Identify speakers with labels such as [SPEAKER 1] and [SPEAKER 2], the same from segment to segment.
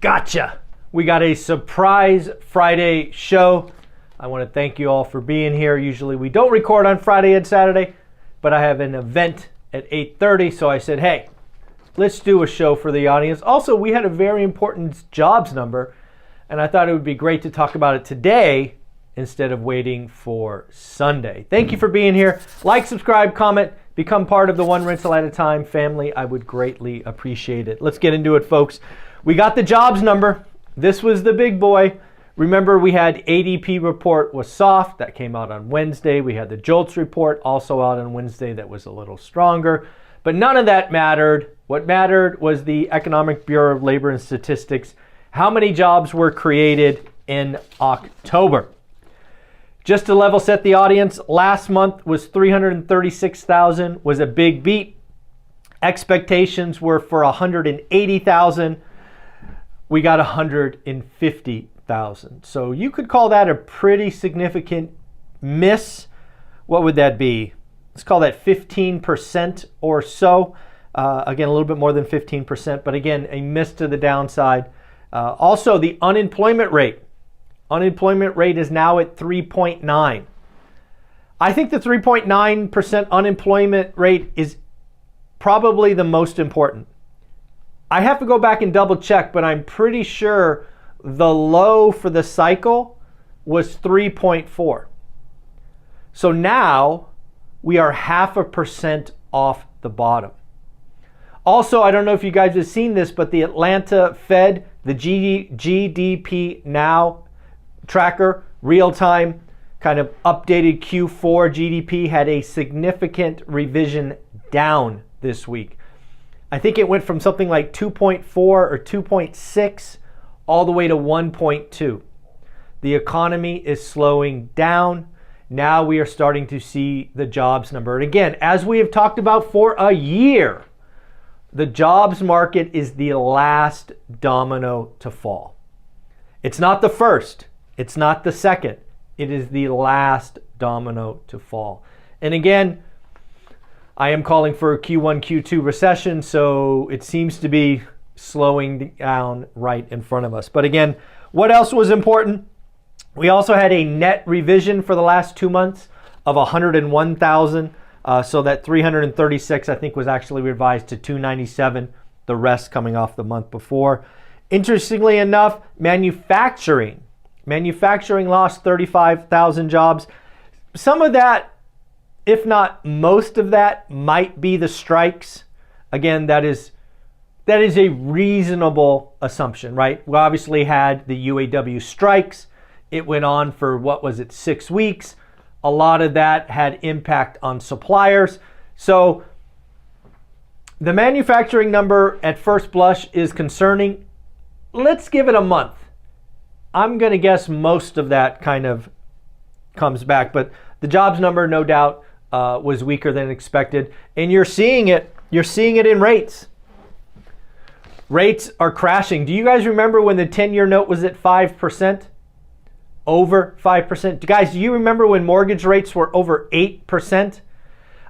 [SPEAKER 1] Gotcha. We got a surprise Friday show. I want to thank you all for being here. Usually we don't record on Friday and Saturday, but I have an event at 8:30, so I said, hey, let's do a show for the audience. Also, we had a very important jobs number, and I thought it would be great to talk about it today instead of waiting for Sunday. Thank you for being here. Like, subscribe, comment, become part of the One Rental at a Time family. I would greatly appreciate it. Let's get into it, folks. We got the jobs number. This was the big boy. Remember, we had ADP report was soft. That came out on Wednesday. We had the JOLTS report also out on Wednesday that was a little stronger. But none of that mattered. What mattered was the Economic Bureau of Labor and Statistics. How many jobs were created in October? Just to level set the audience, last month was 336,000, was a big beat. Expectations were for 180,000. We got 150,000. So you could call that a pretty significant miss. What would that be? Let's call that 15% or so. Again, a little bit more than 15%, but again, a miss to the downside. Also, the unemployment rate. Unemployment rate is now at 3.9. I think the 3.9% unemployment rate is probably the most important. I have to go back and double check, but I'm pretty sure the low for the cycle was 3.4. So now we are 0.5% off the bottom. Also, I don't know if you guys have seen this, but the Atlanta Fed, the GDP Now tracker, real-time, kind of updated Q4 GDP had a significant revision down this week. I think it went from something like 2.4 or 2.6 all the way to 1.2. The economy is slowing down. Now we are starting to see the jobs number. And again, as we have talked about for a year, the jobs market is the last domino to fall. It's not the first. It's not the second. It is the last domino to fall. And again, I am calling for a Q1, Q2 recession, so it seems to be slowing down right in front of us. But again, what else was important? We also had a net revision for the last 2 months of 101,000. So that 336, I think, was actually revised to 297, the rest coming off the month before. Interestingly enough, manufacturing lost 35,000 jobs. Some of that, if not most of that, might be the strikes. Again, that is a reasonable assumption, right? We obviously had the UAW strikes. It went on for, 6 weeks. A lot of that had impact on suppliers. So the manufacturing number at first blush is concerning. Let's give it a month. I'm going to guess most of that kind of comes back, but the jobs number, no doubt, was weaker than expected. And you're seeing it in rates. Rates are crashing. Do you guys remember when the 10-year note was at 5%? Over 5%. Guys, do you remember when mortgage rates were over 8%?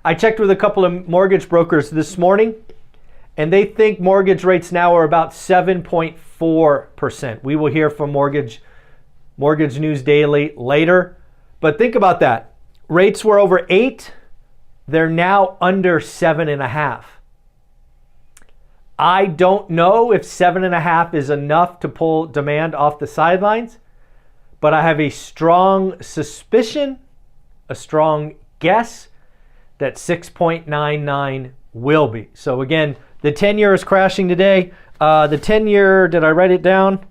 [SPEAKER 1] I checked with a couple of mortgage brokers this morning, and they think mortgage rates now are about 7.4%. We will hear from Mortgage News Daily later. But think about that. Rates were over 8. They're now under 7.5. I don't know if 7.5 is enough to pull demand off the sidelines, but I have a strong suspicion, a strong guess that 6.99 will be. So again, the 10-year is crashing today. The 10-year, did I write it down?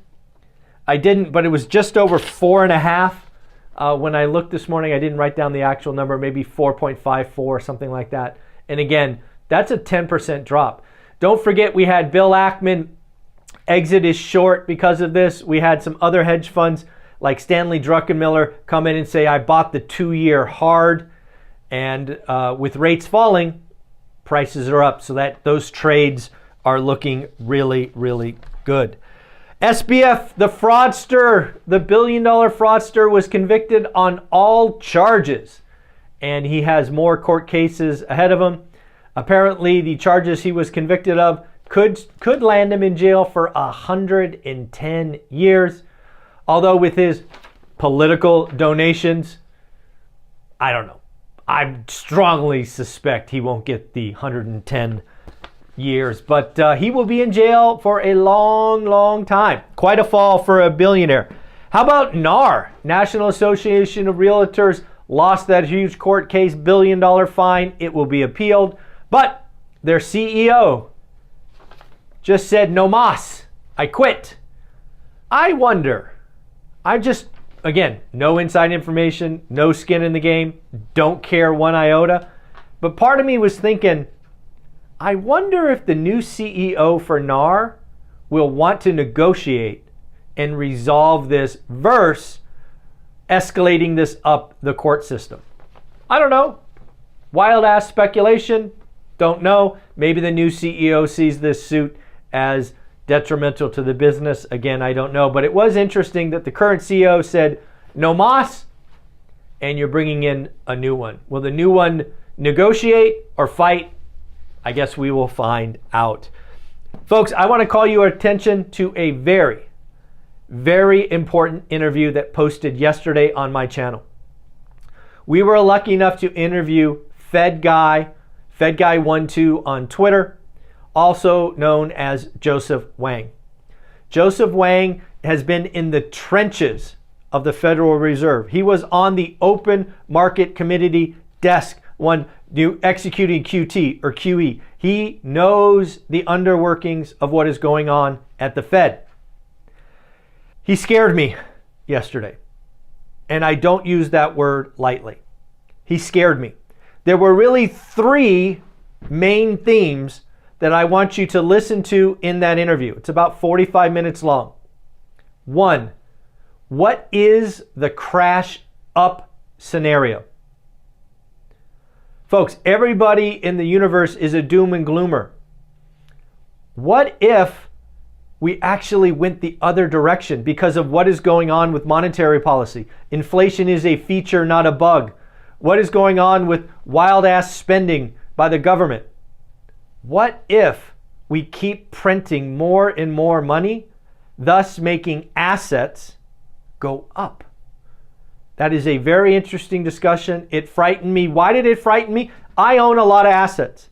[SPEAKER 1] I didn't, but it was just over 4.5. When I looked this morning, I didn't write down the actual number, maybe 4.54, something like that. And again, that's a 10% drop. Don't forget, we had Bill Ackman exit is short because of this. We had some other hedge funds like Stanley Druckenmiller come in and say, I bought the 2-year hard. And with rates falling, prices are up. So that those trades are looking really, really good. SBF, the fraudster, the billion-dollar fraudster, was convicted on all charges. And he has more court cases ahead of him. Apparently, the charges he was convicted of could land him in jail for 110 years. Although with his political donations, I don't know. I strongly suspect he won't get the 110 years, but he will be in jail for a long, long time. Quite a fall for a billionaire. How about NAR, National Association of Realtors, lost that huge court case, $1 billion fine. It will be appealed, but their CEO just said, no mas, I quit. I wonder, again, no inside information, no skin in the game, don't care one iota. But part of me was thinking, I wonder if the new CEO for NAR will want to negotiate and resolve this versus escalating this up the court system. I don't know. Wild ass speculation. Don't know. Maybe the new CEO sees this suit as detrimental to the business. Again, I don't know. But it was interesting that the current CEO said, no mas, and you're bringing in a new one. Will the new one negotiate or fight? I guess we will find out. Folks, I want to call your attention to a very, very important interview that posted yesterday on my channel. We were lucky enough to interview FedGuy12 on Twitter, also known as Joseph Wang. Joseph Wang has been in the trenches of the Federal Reserve. He was on the Open Market Committee desk when executing QT or QE. He knows the underworkings of what is going on at the Fed. He scared me yesterday, and I don't use that word lightly. He scared me. There were really three main themes that I want you to listen to in that interview. It's about 45 minutes long. One, what is the crash up scenario? Folks, everybody in the universe is a doom and gloomer. What if we actually went the other direction because of what is going on with monetary policy? Inflation is a feature, not a bug. What is going on with wild ass spending by the government? What if we keep printing more and more money, thus making assets go up? That is a very interesting discussion. It frightened me. Why did it frighten me? I own a lot of assets.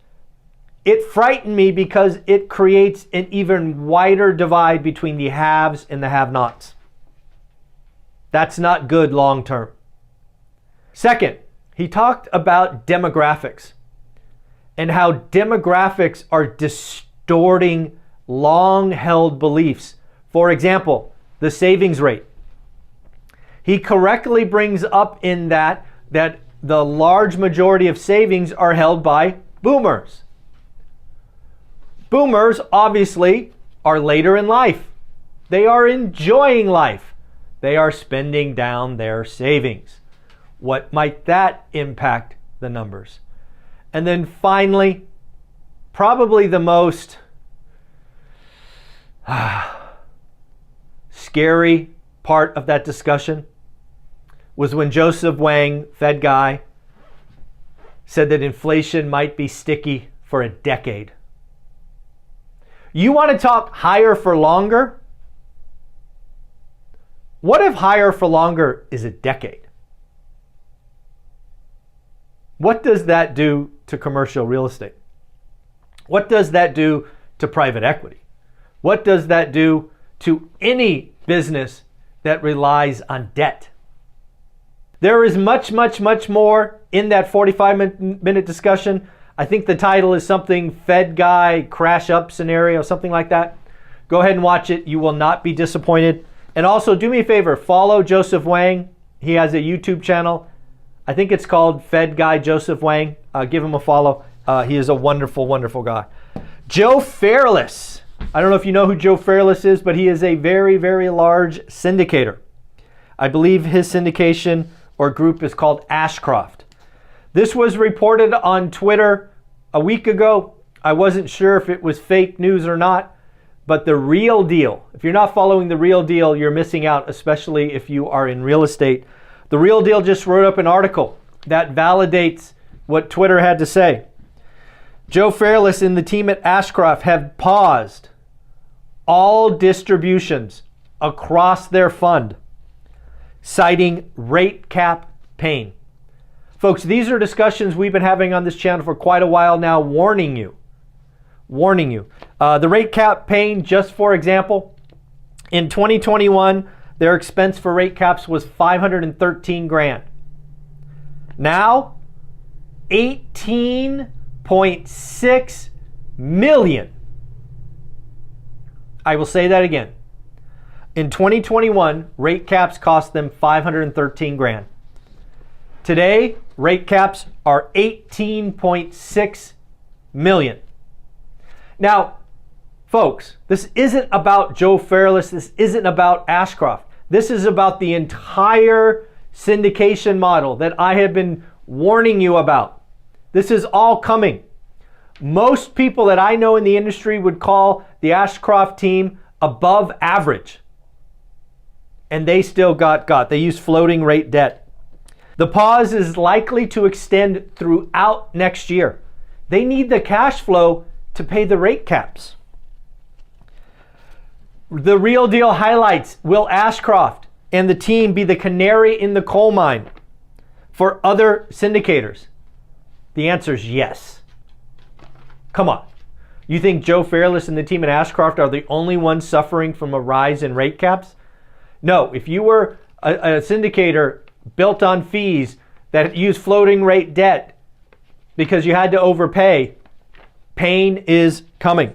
[SPEAKER 1] It frightened me because it creates an even wider divide between the haves and the have-nots. That's not good long term. Second, he talked about demographics and how demographics are distorting long-held beliefs. For example, the savings rate. He correctly brings up in that the large majority of savings are held by boomers. Boomers obviously are later in life. They are enjoying life. They are spending down their savings. What might that impact the numbers? And then finally, probably the most scary part of that discussion was when Joseph Wang, Fed guy, said that inflation might be sticky for a decade. You want to talk higher for longer? What if higher for longer is a decade? What does that do to commercial real estate? What does that do to private equity? What does that do to any business that relies on debt? There is much, much, much more in that 45-minute discussion. I think the title is something Fed guy crash up scenario, something like that. Go ahead and watch it. You will not be disappointed. And also do me a favor, follow Joseph Wang. He has a YouTube channel. I think it's called Fed Guy Joseph Wang. Give him a follow. He is a wonderful, wonderful guy. Joe Fairless. I don't know if you know who Joe Fairless is, but he is a very, very large syndicator. I believe his syndication or group is called Ashcroft. This was reported on Twitter a week ago. I wasn't sure if it was fake news or not, but the real deal, if you're not following the real deal, you're missing out, especially if you are in real estate. The real deal just wrote up an article that validates what Twitter had to say. Joe Fairless and the team at Ashcroft have paused all distributions across their fund, citing rate cap pain. Folks, these are discussions we've been having on this channel for quite a while now, warning you. The rate cap pain, just for example, in 2021, their expense for rate caps was $513,000. Now, $18.6 million. I will say that again. In 2021, rate caps cost them $513,000. Today, rate caps are $18.6 million. Now, folks, this isn't about Joe Fairless. This isn't about Ashcroft. This is about the entire syndication model that I have been warning you about. This is all coming. Most people that I know in the industry would call the Ashcroft team above average. And they still got. They use floating rate debt. The pause is likely to extend throughout next year. They need the cash flow to pay the rate caps. The Real Deal highlights, will Ashcroft and the team be the canary in the coal mine for other syndicators? The answer is yes. Come on. You think Joe Fairless and the team at Ashcroft are the only ones suffering from a rise in rate caps? No, if you were a syndicator built on fees that use floating rate debt because you had to overpay, pain is coming.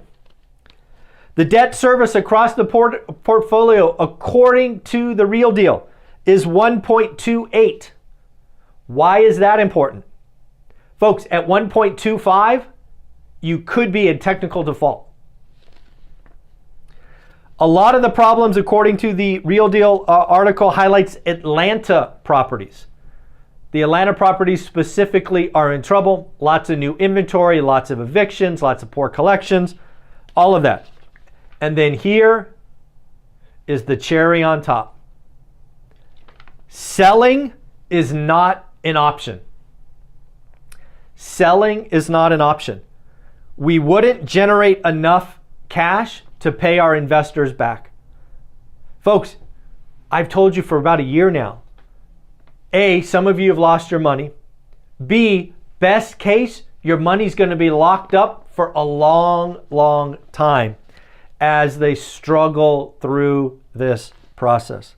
[SPEAKER 1] The debt service across the portfolio, according to the Real Deal, is 1.28. Why is that important? Folks, at 1.25, you could be in technical default. A lot of the problems, according to the Real Deal article, highlights Atlanta properties. The Atlanta properties specifically are in trouble. Lots of new inventory, lots of evictions, lots of poor collections, all of that. And then here is the cherry on top. Selling is not an option. Selling is not an option. We wouldn't generate enough cash to pay our investors back. Folks, I've told you for about a year now. A, some of you have lost your money. B, best case, your money's going to be locked up for a long, long time as they struggle through this process.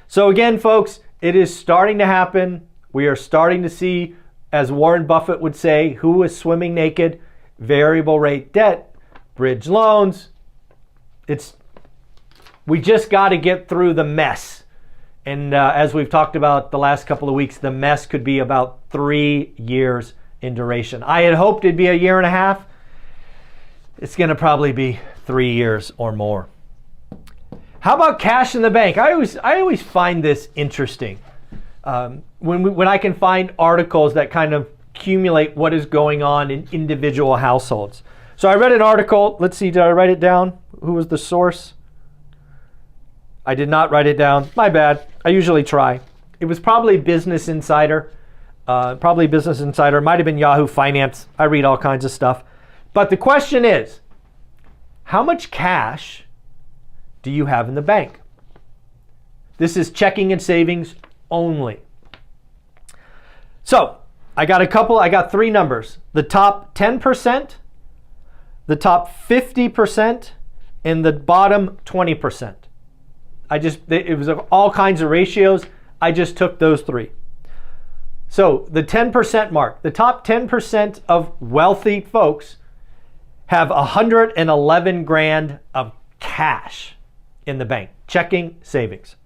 [SPEAKER 1] So again, folks, it is starting to happen. We are starting to see, as Warren Buffett would say, who is swimming naked? Variable rate debt, bridge loans. We just got to get through the mess. And as we've talked about the last couple of weeks, the mess could be about 3 years in duration. I had hoped it'd be a year and a half. It's going to probably be 3 years or more. How about cash in the bank? I always find this interesting. When I can find articles that kind of accumulate what is going on in individual households. So I read an article. Let's see, did I write it down? Who was the source? I did not write it down. My bad. I usually try. It was probably Business Insider. It might have been Yahoo Finance. I read all kinds of stuff. But the question is, how much cash do you have in the bank? This is checking and savings only. So I got 3 numbers. The top 10%, the top 50%, and the bottom 20%. It was of all kinds of ratios. I just took those 3. So the 10% mark, the top 10% of wealthy folks have $111,000 of cash in the bank, checking, savings.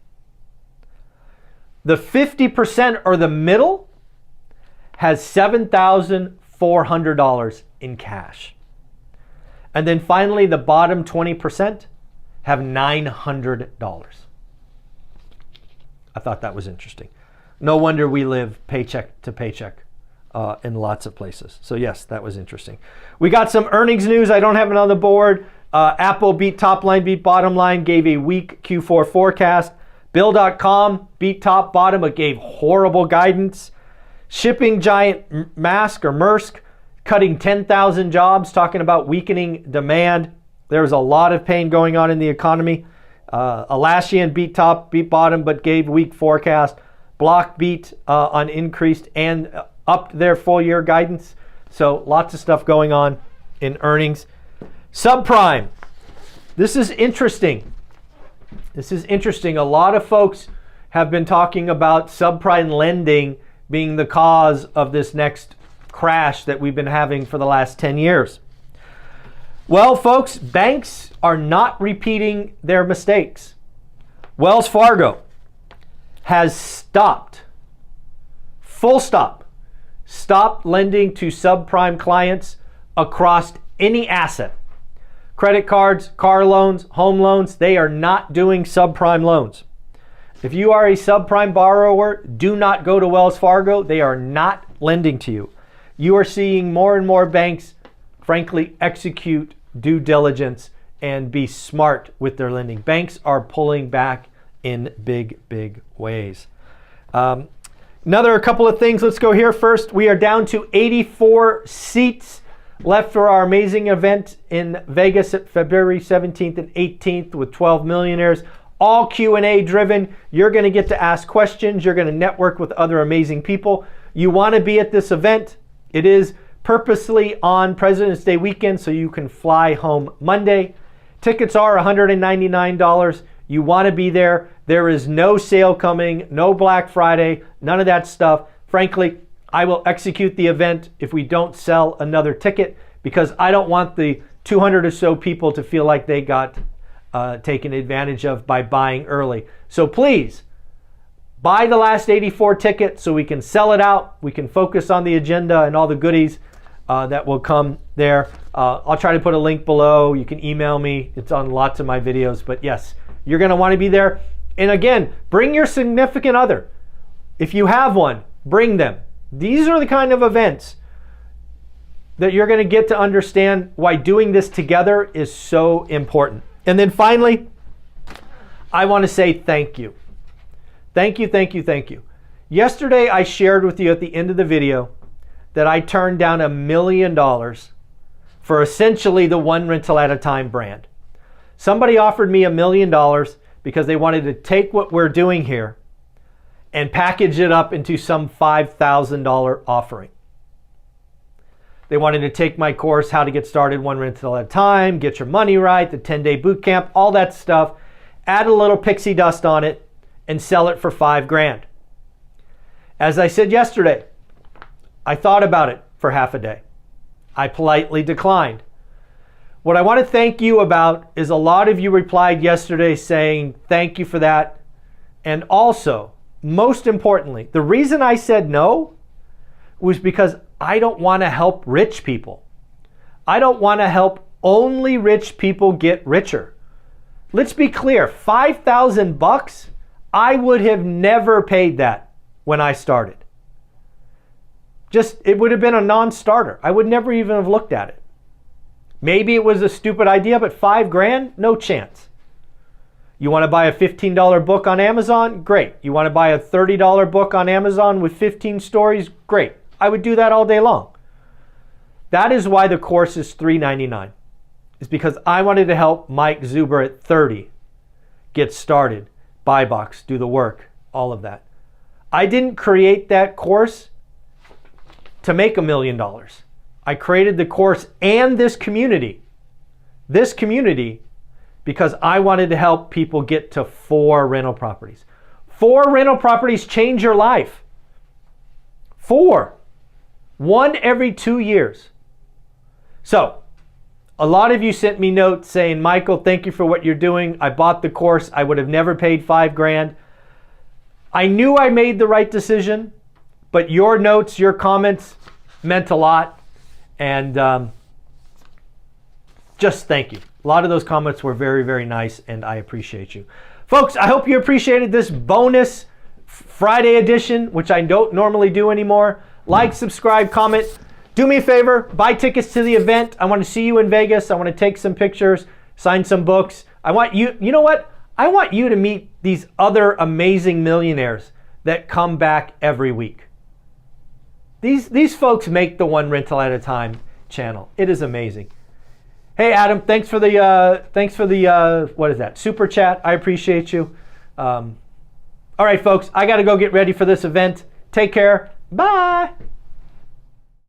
[SPEAKER 1] The 50% or the middle has $7,400 in cash. And then finally, the bottom 20% have $900. I thought that was interesting. No wonder we live paycheck to paycheck in lots of places. So yes, that was interesting. We got some earnings news. I don't have it on the board. Apple beat top line, beat bottom line, gave a weak Q4 forecast. Bill.com beat top bottom, but gave horrible guidance. Shipping giant Maersk cutting 10,000 jobs, talking about weakening demand. There's a lot of pain going on in the economy. Atlassian beat top, beat bottom, but gave weak forecast. Block beat on increased and upped their full year guidance. So lots of stuff going on in earnings. Subprime. This is interesting. This is interesting. A lot of folks have been talking about subprime lending being the cause of this next crash that we've been having for the last 10 years. Well, folks, banks are not repeating their mistakes. Wells Fargo has stopped, full stop, stopped lending to subprime clients across any asset. Credit cards, car loans, home loans, they are not doing subprime loans. If you are a subprime borrower, do not go to Wells Fargo. They are not lending to you. You are seeing more and more banks, frankly, execute due diligence and be smart with their lending. Banks are pulling back in big, big ways. A couple of things. Let's go here first. We are down to 84 seats left for our amazing event in Vegas at February 17th and 18th with 12 millionaires. All Q&A driven. You're going to get to ask questions. You're going to network with other amazing people. You want to be at this event. It is purposely on President's Day weekend so you can fly home Monday. Tickets are $199. You want to be there. There is no sale coming, no Black Friday, none of that stuff. Frankly, I will execute the event if we don't sell another ticket because I don't want the 200 or so people to feel like they got taken advantage of by buying early. So please, buy the last 84 tickets so we can sell it out. We can focus on the agenda and all the goodies that will come there. I'll try to put a link below. You can email me. It's on lots of my videos. But yes, you're going to want to be there. And again, bring your significant other. If you have one, bring them. These are the kind of events that you're going to get to understand why doing this together is so important. And then finally, I want to say thank you. Thank you, thank you, thank you. Yesterday, I shared with you at the end of the video that I turned down $1 million for essentially the One Rental at a Time brand. Somebody offered me $1 million because they wanted to take what we're doing here and package it up into some $5,000 offering. They wanted to take my course, How to Get Started One Rental at a Time, Get Your Money Right, the 10-day boot camp, all that stuff, add a little pixie dust on it, and sell it for $5,000. As I said yesterday, I thought about it for half a day. I politely declined. What I want to thank you about is a lot of you replied yesterday saying thank you for that. And also, most importantly, the reason I said no was because I don't want to help rich people. I don't want to help only rich people get richer. Let's be clear, $5,000, I would have never paid that when I started. It would have been a non-starter. I would never even have looked at it. Maybe it was a stupid idea, but $5,000, no chance. You want to buy a $15 book on Amazon? Great. You want to buy a $30 book on Amazon with 15 stories? Great. I would do that all day long. That is why the course is $399. It's because I wanted to help Mike Zuber at 30 get started, buy box, do the work, all of that. I didn't create that course to make $1 million. I created the course and this community because I wanted to help people get to 4 rental properties. 4 rental properties change your life. 4. 1 every 2 years. So, a lot of you sent me notes saying, Michael, thank you for what you're doing. I bought the course. I would have never paid $5,000. I knew I made the right decision, but your notes, your comments meant a lot. And just thank you. A lot of those comments were very, very nice, and I appreciate you. Folks, I hope you appreciated this bonus Friday edition, which I don't normally do anymore. Like, subscribe, comment. Do me a favor, buy tickets to the event. I want to see you in Vegas. I want to take some pictures, sign some books. I want you know what? I want you to meet these other amazing millionaires that come back every week. These folks make the One Rental at a Time channel. It is amazing. Hey, Adam, thanks for the what is that? Super chat. I appreciate you. All right, folks, I got to go get ready for this event. Take care. Bye.